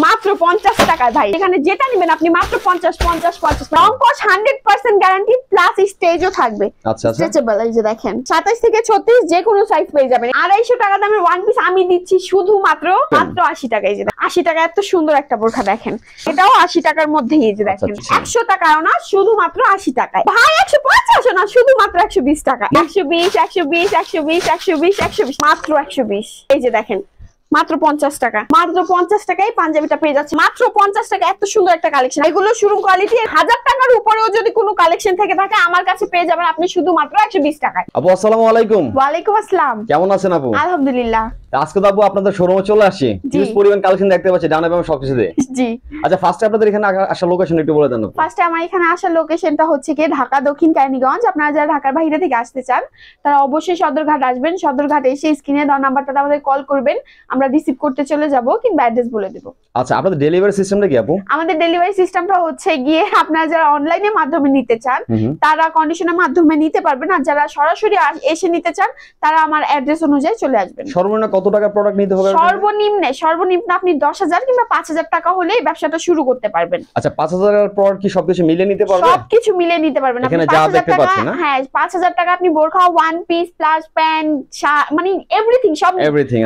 মাত্র 50 টাকায় ভাই। এখানে যেটা নেবেন আপনি মাত্র 50 50 50। রং কস 100% গ্যারান্টি প্লাস স্টেজও থাকবে। আচ্ছা আচ্ছা, স্ট্রেচেবল। এই যে দেখেন 27 থেকে 36 যে কোনো সাইজ পেয়ে যাবেন। 250 টাকা দামের ওয়ান পিস আমি দিচ্ছি শুধুমাত্র 80 টাকা। এই যে 80 টাকা এত সুন্দর একটা বোরখা দেখেন, এটাও 80 টাকার মধ্যে। এই যে দেখেন 100 টাকাও না, শুধুমাত্র 80 টাকায় ভাই। 150 না, শুধুমাত্র 120 টাকা। 120 120 120 120 120 মাত্র 120। এই যে দেখেন মাত্র 50 টাকা। মাত্র 50 টাকায় পাঞ্জাবিটা পেয়ে যাচ্ছে মাত্র 50 টাকা। এত সুন্দর একটা কালেকশন। এগুলো শোরুম কোয়ালিটি। 1000 টাকার উপরেও যদি কোনো কালেকশন থেকে থাকে আমার কাছে পেয়ে যাবেন আপনি শুধুমাত্র 120 টাকায়। আপু আসসালামু আলাইকুম। ওয়ালাইকুম আসসালাম। কেমন আছেন আপু? আলহামদুলিল্লাহ। আজকে তো আপু আপনাদের শোরুমে চলে আসি, হিউজ পরিমাণ কালেকশন দেখতে পাচ্ছি ডান এবং সবকিছু দিয়ে। জি আচ্ছা, ফার্স্টে আপনাদের এখানে আসার লোকেশন একটু বলে দেন। ফার্স্টে আমার এখানে আসার লোকেশনটা হচ্ছে কি ঢাকা দক্ষিণ কেরানীগঞ্জ। আপনারা যারা ঢাকার বাইরে থেকে আসতে চান তারা অবশ্যই সদরঘাট আসবেন। সদরঘাট এসে স্ক্রিনে দেওয়া নাম্বারটা আমাদের কল করবেন, আমরা রিসিভ করতে চলে যাব কিংবা অ্যাড্রেস বলে দেব। আচ্ছা, আপনাদের ডেলিভারি সিস্টেমটা কি আপু? আমাদের ডেলিভারি সিস্টেমটা হচ্ছে গিয়ে আপনারা যারা অনলাইনের মাধ্যমে নিতে চান তারা কন্ডিশনের মাধ্যমে নিতে পারবেন, আর যারা সরাসরি এসে নিতে চান তারা আমার অ্যাড্রেস অনুযায়ী চলে আসবেন। সর্বনিম্ন কত টাকার প্রোডাক্ট নিতে হবে? সর্বনিম্ন আপনি 10,000 কিংবা 5,000 টাকা হলেই ব্যবসাটা শুরু করতে পারবেন। আচ্ছা, 5,000 এর পর কি সবকিছু মিলিয়ে নিতে পারবেন? সবকিছু মিলিয়ে নিতে পারবেন আপনি। 5,000 টাকা, হ্যাঁ 5,000 টাকা আপনি বোরখা, ওয়ান পিস প্লাস প্যান্ট, মানে এভরিথিং সব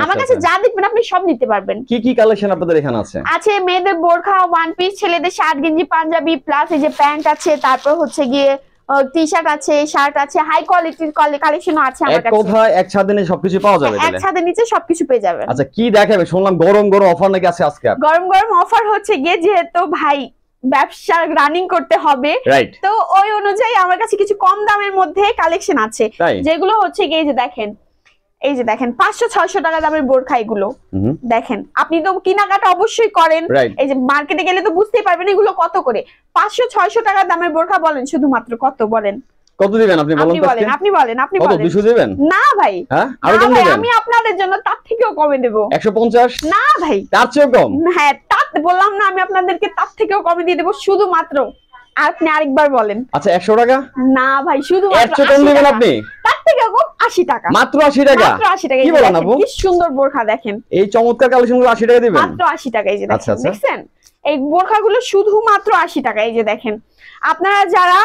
আমার কাছে যা দেখবেন আপনি সব নিতে পারবেন। কি কি কালেকশন আপনাদের এখানে আছে? আছে মেয়েদের বোরখা, ওয়ান পিস, ছেলেদের শার্ট গেঞ্জি পাঞ্জাবি প্লাস এই যে প্যান্ট আছে, তারপর হচ্ছে গিয়ে টি শার্ট আছে, শার্ট আছে, হাই কোয়ালিটির কালেকশনও আছে আমার কাছে। কোথায় এক ছাদের নিচে সবকিছু পাওয়া যাবে? এক ছাদের নিচে সবকিছু পেয়ে যাবেন। আচ্ছা, কি দেখাবে? শুনলাম গরম গরম অফার নাকি আছে আজকে? গরম গরম অফার হচ্ছে গিয়ে যেহেতু ভাই ব্যবসা রানিং করতে হবে, তো ওই অনুযায়ী আমার কাছে কিছু কম দামের মধ্যে কালেকশন আছে, যেগুলো হচ্ছে গিয়ে এই যে দেখেন 500-600 টাকা দামের বোরখা। এগুলো দেখেন, আপনি তো কেনাকাটা অবশ্যই করেন, এই যে মার্কেটে গেলে তো বুঝতেই পারবেন এগুলো কত করে। 500-600 টাকা দামের বোরখা বলেন শুধুমাত্র কত? বলেন কত দিবেন আপনি? বলেন আপনি বলেন। 200 দিবেন? না ভাই, আমি আপনাদের জন্য তার থেকেও কমে দেব। 150? না ভাই, তার চেয়েও কম? হ্যাঁ বললাম না, আমি আপনাদেরকে তার থেকেও কমে দিয়ে দেব শুধুমাত্র। আপনি আরেকবার বলেন। আচ্ছা, 100 টাকা? না ভাই, শুধুমাত্র 100 কম দিবেন আপনি? তার থেকেও কম 80 টাকা। মাত্র 80 টাকা? মাত্র 80 টাকা। কি বলেন আপু? কি সুন্দর বোরখা দেখেন। এই চমৎকার কালেকশনগুলো 80 টাকা দিবেন? মাত্র 80 টাকা। এই যে দেখেন এই বোরখাগুলো শুধুমাত্র 80 টাকা। এই যে দেখেন, আপনারা যারা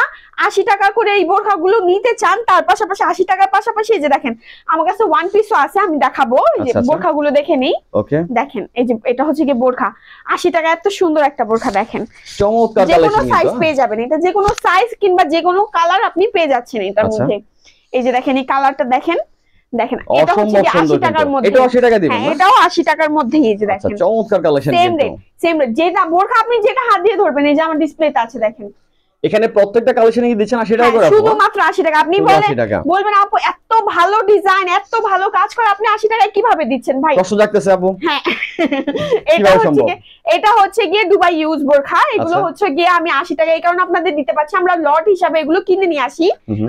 80 টাকা করে এই বোরখাগুলো নিতে চান তার পাশাপাশি 80 টাকার পাশাপাশি এই যে দেখেন আমার কাছে ওয়ান পিসও আছে, আমি দেখাবো। এই যে বোরখাগুলো দেখে নেই। ওকে, দেখেন এই যে এটা হচ্ছে কি বোরখা, 80 টাকা। এত সুন্দর একটা বোরখা দেখেন, চমৎকার কালেকশন। যে কোনো সাইজ পেয়ে যাবেন, এটা যে কোনো সাইজ কিংবা যে কোনো কালার আপনি পেয়ে যাচ্ছেন এটার মধ্যে। এই যে দেখেন এই কালারটা দেখেন, এটা হচ্ছে 80 টাকার মধ্যে। এটাও 80 টাকা দিবেন? হ্যাঁ, এটাও 80 টাকার মধ্যে। এই যে দেখেন চমৎকার কালেকশন। Same rate. যেটা বোরখা আপনি যেটা হাত দিয়ে ধরবেন, এই যে আমার ডিসপ্লেতে আছে দেখেন, এখানে প্রত্যেকটা কালেকশনে কি দিচ্ছেন 80 টাকা করে? শুধুমাত্র 80 টাকা। আপনি বলবেন আপু এত ভালো ডিজাইন, এত ভালো কাজ করে আপনি 80 টাকায় কিভাবে দিচ্ছেন ভাই? প্রশ্ন জাগতেছে আপু। হ্যাঁ, এটা হচ্ছে গিয়ে দুবাই ইউজ বোরখা। এগুলো হচ্ছে গিয়ে আমি 80 টাকা এই কারণে আপনাদের দিতে পারছি, আমরা লট হিসাবে এগুলো কিনে নিয়ে আসি,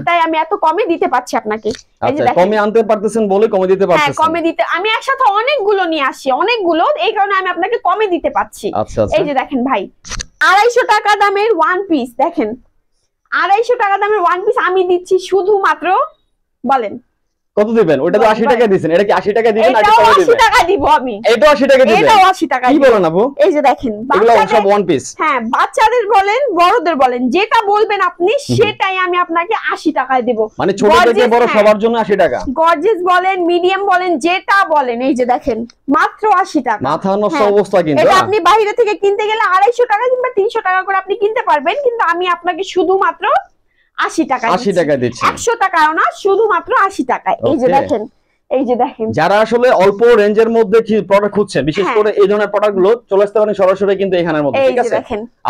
তাই আমি এত কমে দিতে পারছি আপনাকে। আচ্ছা, কমে আনতে পারতেছেন বলে কমে দিতে পারতেছেন? হ্যাঁ, কমে দিতে আমি একসাথে অনেকগুলো নিয়ে আসি, অনেকগুলো, এই কারণে আমি আপনাকে কমে দিতে পারছি। এই যে দেখেন ভাই 250 টাকা দামের ওয়ান পিস দেখেন, 250 টাকা দামের ওয়ান পিস আমি দিচ্ছি শুধুমাত্র, বলেন কত দিবেন? ওটা তো 80 টাকা দিবেন, এটা কি 80 টাকা দিবেন নাকি কম দিবেন? 80 টাকা দিব আমি। এটা 80 টাকা দিবেন? এটা 80 টাকা। কি বলেন আপু? এই যে দেখেন এগুলো সব ওয়ান পিস। হ্যাঁ, বাচ্চাদের বলেন বড়দের বলেন যেটা বলবেন আপনি সেটাই আমি আপনাকে 80 টাকায় দেব। মানে ছোট থেকে বড় সবার জন্য 80 টাকা? গর্জিয়াস বলেন, মিডিয়াম বলেন, যেটা বলেন। এই যে দেখেন মাত্র 80 টাকা। মাথা নষ্ট অবস্থা কিন্তু। এটা আপনি বাইরে থেকে কিনতে গেলে 250 টাকা কিংবা 300 টাকা করে আপনি কিনতে পারবেন, কিন্তু আমি আপনাকে শুধুমাত্র 80 টাকা দিচ্ছি। 100 টাকাও না, শুধুমাত্র 80 টাকায়। এই যে দেখেন, এই যে দেখেন, যারা আসলে অল্প রেঞ্জের মধ্যে প্রোডাক্ট খুঁজছেন, বিশেষ করে এই ধরনের প্রোডাক্টগুলো চলে আসতে পারেন সরাসরি কিন্তু এখানের মধ্যে। ঠিক আছে,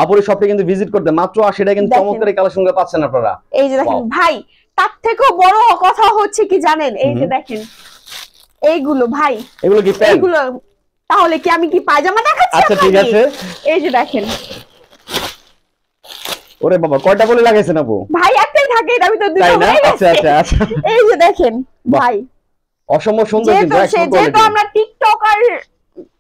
আপুরি শপে কিন্তু ভিজিট করতে মাত্র 80 টাকা কিন্তু চমৎকার এই কালেকশনগুলো পাচ্ছেন আপনারা। এই যে দেখেন ভাই, তার থেকেও বড় কথা হচ্ছে কি জানেন, এই যে দেখেন এইগুলো ভাই, এগুলো কি প্যান্ট? এগুলো তাহলে কি আমি কি পায়জামা দেখাচ্ছি? আচ্ছা ঠিক আছে, এই যে দেখেন। ওরে বাবা, কয়টা বলে লাগাইছেন আপু? ভাই একটাই থাকে, এটা আমি তো দুটো হয়ে গেছে। আচ্ছা আচ্ছা আচ্ছা, এই যে দেখেন ভাই, অসম্ভব সুন্দর কিন্তু। যেহেতু আমরা টিকটকার,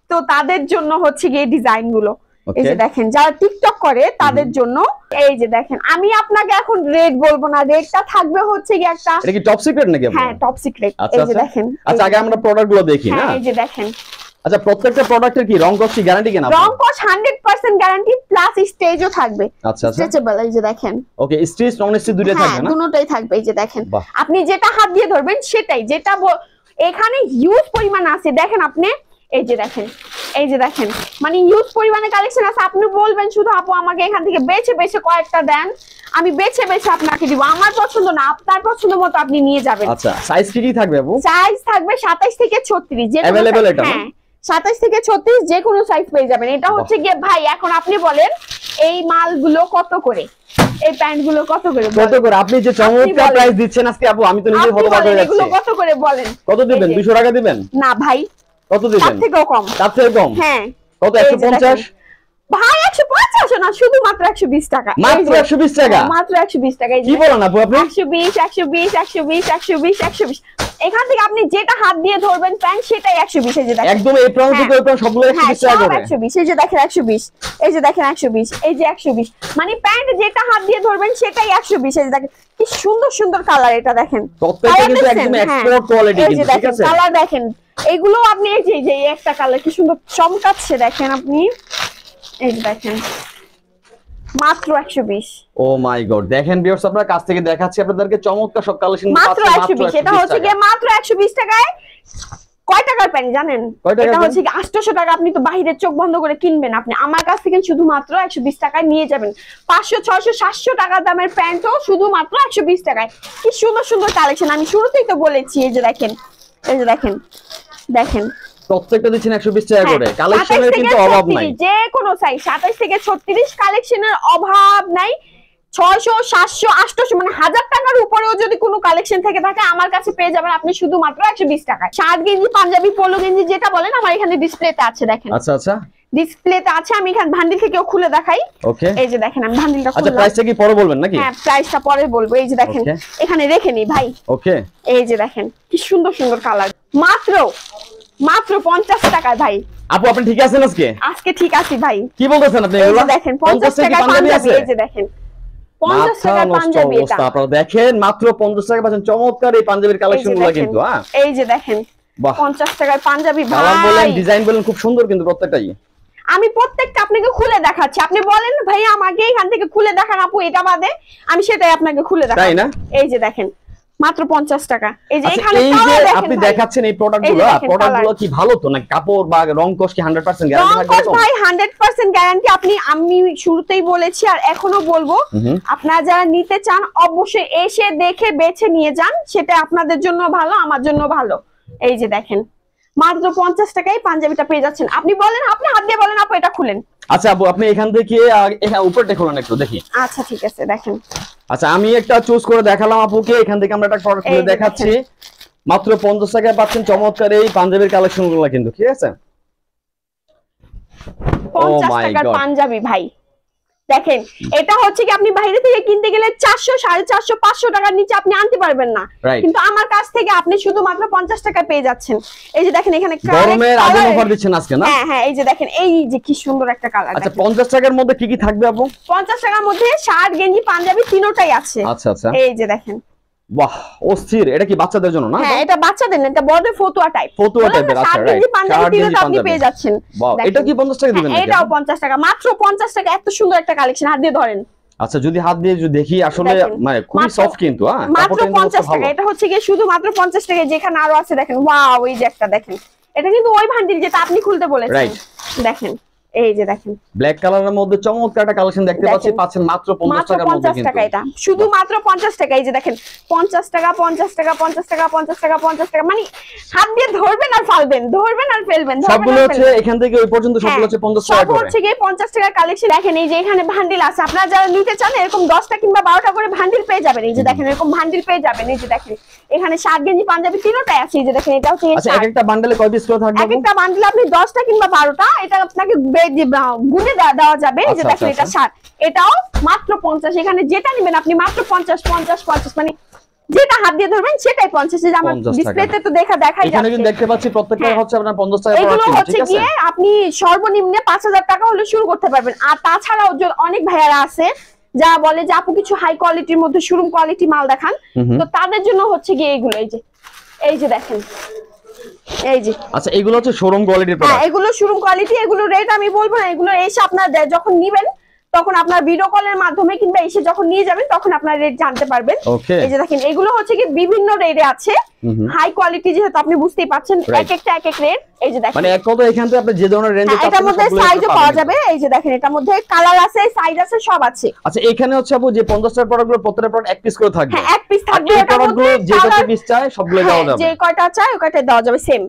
তো তাদের জন্য হচ্ছে গিয়ে ডিজাইন গুলো। এই যে দেখেন, যারা টিকটক করে তাদের জন্য। এই যে দেখেন, আমি আপনাকে এখন রেট বলবো না, রেটটা থাকবে হচ্ছে গিয়ে একটা। এটা কি টপ সিক্রেট নাকি? হ্যাঁ, টপ সিক্রেট। এই যে দেখেন। আচ্ছা, আগে আমরা প্রোডাক্টগুলো দেখি না? এই যে দেখেন, আচ্ছা প্রত্যেকটা প্রোডাক্টের কি রং কস কি গ্যারান্টি কিনা? রং কস 100% গ্যারান্টি প্লাস স্টেজও থাকবে। আচ্ছা আচ্ছা স্ট্রেচেবল, এই যে দেখেন। ওকে, স্টিচ নন স্টিচ দুটোই থাকবে না? দুটোই থাকবে। এই যে দেখেন, আপনি যেটা হাত দিয়ে ধরবেন সেটাই, যেটা এখানে হিউজ পরিমাণ আছে দেখেন আপনি। এই যে দেখেন, এই যে দেখেন, মানে হিউজ পরিমাণে কালেকশন আছে। আপনি বলবেন শুধু আপু আমাকে এখান থেকে বেছে বেছে কয়েকটা দেন, আমি বেছে বেছে আপনাকে দিব। আমার পছন্দ না, আপনার পছন্দ মতো আপনি নিয়ে যাবেন। আচ্ছা সাইজ কি থাকবে আপু? সাইজ থাকবে 27 থেকে 36, যে अवेलेबल এটা? হ্যাঁ 27 থেকে 36 যে কোনো সাইজ পেয়ে যাবেন। এটা হচ্ছে গিয়ে ভাই, এখন আপনি বলেন এই মালগুলো কত করে, এই প্যান্ট গুলো কত করে? কত করে? আপনি যে চমৎকার প্রাইস দিচ্ছেন আজকে আপু, আমি তো নিজে হতবাক হয়ে যাচ্ছি। এগুলো কত করে বলেন? কত দিবেন? 200 টাকা দিবেন? না ভাই, কত দিবেন? তার থেকেও কম। তার থেকে কম? হ্যাঁ। কত? 150? ভাই 150 না, শুধু মাত্র 120 টাকা। মাত্র 120 টাকা? মাত্র 120 টাকা। কি বলেন আপু আপনি? 120 120 120 120 120। এখান থেকে আপনি যেটা হাত দিয়ে ধরবেন প্যান্ট সেটাই 120। এই যে দেখেন একদম এই প্রান্ত থেকে ওই প্রান্ত সবগুলো 120 টাকা করে। 120। এই যে দেখেন 120, এই যে দেখেন 120, এই যে 120। মানে প্যান্ট যেটা হাত দিয়ে ধরবেন সেটাই 120। এই যে দেখেন কি সুন্দর সুন্দর কালার, এটা দেখেন প্রত্যেকটা কিন্তু একদম এক্সপোর্ট কোয়ালিটি কিন্তু, ঠিক আছে? কালার দেখেন এগুলো আপনি, এই যে একটা কালার কি সুন্দর চমকাচ্ছে দেখেন আপনি। এই যে দেখেন মাত্র 120। ও মাই গড, দেখেন ভিউয়ার্স আপনারা কাছ থেকে দেখাচ্ছি আপনাদেরকে চমৎকার সব কালেকশন মাত্র 120। এটা হচ্ছে কি মাত্র 120 টাকায় কয় টাকার প্যান্ট জানেন? এটা হচ্ছে কি 800 টাকা। আপনি তো বাইরে চোখ বন্ধ করে কিনবেন, আপনি আমার কাছ থেকে শুধুমাত্র 120 টাকায় নিয়ে যাবেন। 500 600 700 টাকা দামের প্যান্টও শুধুমাত্র 120 টাকায়। কি সুন্দর সুন্দর কালেকশন, আমি শুরুতেই তো বলেছি। এই যে দেখেন, এই যে দেখেন, দেখেন প্রত্যেকটা দিচ্ছেন 120 টাকা করে। কালেকশনের কিন্তু অভাব নাই, যে কোনো সাইজ 27 থেকে 36 কালেকশনের অভাব নাই। 600 700 800 মানে 1000 টাকার উপরেও যদি কোনো কালেকশন থেকে থাকে আমার কাছে পেয়ে যাবেন আপনি শুধুমাত্র 120 টাকায়। শার্ট গেঞ্জি, পাঞ্জাবি, পোলো গেঞ্জি যেটা বলেন আমার এখানে ডিসপ্লেতে আছে দেখেন। আচ্ছা আচ্ছা, ডিসপ্লেতে আছে, আমি এখানে ভান্ডিল থেকেও খুলে দেখাই। ওকে, এই যে দেখেন আমি ভান্ডিলটা খুললাম। আচ্ছা প্রাইসটা কি পরে বলবেন নাকি? হ্যাঁ প্রাইসটা পরে বলবো। এই যে দেখেন এখানে রেখে নি ভাই। ওকে, এই যে দেখেন কি সুন্দর সুন্দর কালার, মাত্র মাত্র 50 টাকায় ভাই। আপু আপনি ঠিক আছেন আজকে? আজকে ঠিক আছি ভাই। কি বলতেছেন আপনি? এই যে দেখেন 50 টাকায় পাঞ্জাবি। এই যে দেখেন 50 টাকায় পাঞ্জাবি। এটা আপনারা দেখেন মাত্র 50 টাকা পাচ্ছেন চমৎকার এই পাঞ্জাবির কালেকশনগুলো কিন্তু। হ্যাঁ এই যে দেখেন 50 টাকায় পাঞ্জাবি ভাই। কালার বলেন, ডিজাইন বলেন, খুব সুন্দর কিন্তু প্রত্যেকটাই। আমি প্রত্যেকটা আপনাকে খুলে দেখাচ্ছি। আপনি বলেন ভাই আমাকে এখান থেকে খুলে দেখান আপু, এটা বাদে আমি সেটাই আপনাকে খুলে দেখাই। তাই না? এই যে দেখেন মাত্র 50 টাকা। এই যে এখানে এই কালার যে দেখেন আপনি ভাই। দেখাচ্ছেন এই প্রোডাক্টগুলো কি ভালো তো না? কাপড় বা রং কস কি 100% গ্যারান্টি থাকবে? রং কস ভাই 100% গ্যারান্টি। আমি শুরুতেই বলেছি আর এখনো বলবো, আপনারা যারা নিতে চান অবশ্যই এসে দেখে বেছে নিয়ে যান, সেটা আপনাদের জন্য ভালো, আমার জন্য ভালো। এই যে দেখেন মাত্র 50 টাকায় পাঞ্জাবিটা পেয়ে যাচ্ছেন। আপনি বলেন, আপনি হাত দিয়ে বলেন আপু এটা খুলেন। আচ্ছা আপু আপনি এখান থেকে এখানে উপরটা খুলুন একটু দেখি। আচ্ছা ঠিক আছে দেখেন। আচ্ছা আমি একটা চুজ করে দেখালাম আপুকে, এখান থেকে আমরা একটা প্রোডাক্ট খুলে দেখাচ্ছি। মাত্র 50 টাকায় পাচ্ছেন চমৎকার এই পাঞ্জাবির কালেকশনগুলো কিন্তু, ঠিক আছে? 50 টাকার পাঞ্জাবি ভাই দেখেন। এটা হচ্ছে কি আপনি বাইরে থেকে কিনতে গেলে 400 450 500 টাকার নিচে আপনি আনতে পারবেন না, কিন্তু আমার কাছ থেকে আপনি শুধুমাত্র 50 টাকায় পেয়ে যাচ্ছেন। এই যে দেখেন এখানে গরমের আগে অফার দিচ্ছেন আজকে না? হ্যাঁ হ্যাঁ, এই যে দেখেন এই যে কি সুন্দর একটা কালার। আচ্ছা 50 টাকার মধ্যে কি কি থাকবে আপু? 50 টাকার মধ্যে শার্ট গেঞ্জি পাঞ্জাবি তিনটাই আছে। আচ্ছা আচ্ছা, এই যে দেখেন বাহ অস্থির। এটা কি বাচ্চাদের জন্য না? হ্যাঁ এটা বাচ্চাদের না, এটা বড়দের ফতুয়া টাইপ। ফতুয়া টাইপের। আচ্ছা রাইট, শার্ট গেঞ্জি তিনটা আপনি পেয়ে যাচ্ছেন। এটা কি 50 টাকা দিবেন নাকি? এটাও 50 টাকা, মাত্র 50 টাকা। এত সুন্দর একটা কালেকশন, হাত দিয়ে ধরেন। আচ্ছা যদি হাত দিয়ে যদি দেখি আসলে মানে খুবই সফট কিন্তু। হ্যাঁ মাত্র 50 টাকা। এটা হচ্ছে কি শুধু মাত্র 50 টাকা। যেখানে আরো আছে দেখেন, ওয়াও এই যে একটা দেখেন, এটা কিন্তু ওই ভান্ডিল যেটা আপনি খুলতে বলেছেন। দেখেন এই যে দেখেন ব্ল্যাক কালারের মধ্যে চমৎকার একটা কালেকশন দেখতে পাচ্ছেন মাত্র 50 টাকার মধ্যে কিন্তু। টাকা এটা শুধু মাত্র 50 টাকা। এই যে দেখেন 50 টাকা 50 টাকা 50 টাকা 50 টাকা 50 টাকা, মানে হাত দিয়ে ধরবেন আর ফালবেন, ধরবেন আর ফেলবেন। সবগুলো হচ্ছে এখান থেকে ওই পর্যন্ত সবগুলো হচ্ছে 50 টাকা করে। সব হচ্ছে কি 50 টাকা কালেকশন। দেখেন এই যে এখানে ভান্ডিল আছে, আপনারা যারা নিতে চান এরকম 10টা কিংবা 12টা করে ভান্ডিল পেয়ে যাবেন। এই যে দেখেন এরকম ভান্ডিল পেয়ে যাবেন। এই যে দেখেন এখানে শার্ট গেঞ্জি পাঞ্জাবি তিনটাই আছে। এই যে দেখেন এটা হচ্ছে আচ্ছা, একটা বান্ডেলে কয় পিস করে থাকবে? একটা বান্ডেলে আপনি 10টা কিংবা 12টা, এটা আপনাকে গুনে দেওয়া যাবে। এই যে দেখেন এটা শার্ট, এটাও মাত্র 50। এখানে যেটা নেবেন আপনি মাত্র 50 50 50, মানে যেটা হাত দিয়ে ধরবেন সেটাই 50। যে আমার ডিসপ্লেতে তো দেখাই যাচ্ছে, এখানে কিন্তু দেখতে পাচ্ছি প্রত্যেকটা হচ্ছে আপনার 50 টাকা করে। এগুলো হচ্ছে গিয়ে আপনি সর্বনিম্ন 5000 টাকা হলে শুরু করতে পারবেন। আর তাছাড়াও অনেক ভাইয়ারা আছে যা বলে যে আপু কিছু হাই কোয়ালিটির মধ্যে শোরুম কোয়ালিটি মাল দেখান, তো তাদের জন্য হচ্ছে গিয়ে এগুলো। এই যে দেখেন এই যে আচ্ছা এগুলো হচ্ছে শোরুম কোয়ালিটির হ্যাঁ প্রোডাক্ট। এগুলো শোরুম কোয়ালিটি, এগুলো রেট আমি বলবো না, এগুলো এসে আপনার যখন নিবেন তখন আপনার ভিডিও কলের মাধ্যমে কিংবা এসে যখন নিয়ে যাবেন তখন আপনার রেট জানতে পারবেন। ওকে এই যে দেখেন এগুলো হচ্ছে কি বিভিন্ন রেটে আছে, হাই কোয়ালিটি যেহেতু আপনি বুঝতেই পাচ্ছেন এক একটা এক এক রেট। এই যে দেখেন মানে এক কথা এখান থেকে আপনি যে ধরনের রেঞ্জে এটার মধ্যে সাইজও পাওয়া যাবে। এই যে দেখেন এটার মধ্যে কালার আছে, সাইজ আছে, সব আছে। আচ্ছা এখানে হচ্ছে আপু যে 50টার প্রোডাক্টগুলো প্রত্যেকটা প্রোডাক্ট এক পিস করে থাকবে। হ্যাঁ এক পিস থাকবে, এই এটার মধ্যে প্রোডাক্টগুলো যে কত পিস চাই সবগুলো দেওয়া যাবে। যে কয়টা চাই ওই কয়টা দেওয়া যাবে সেম।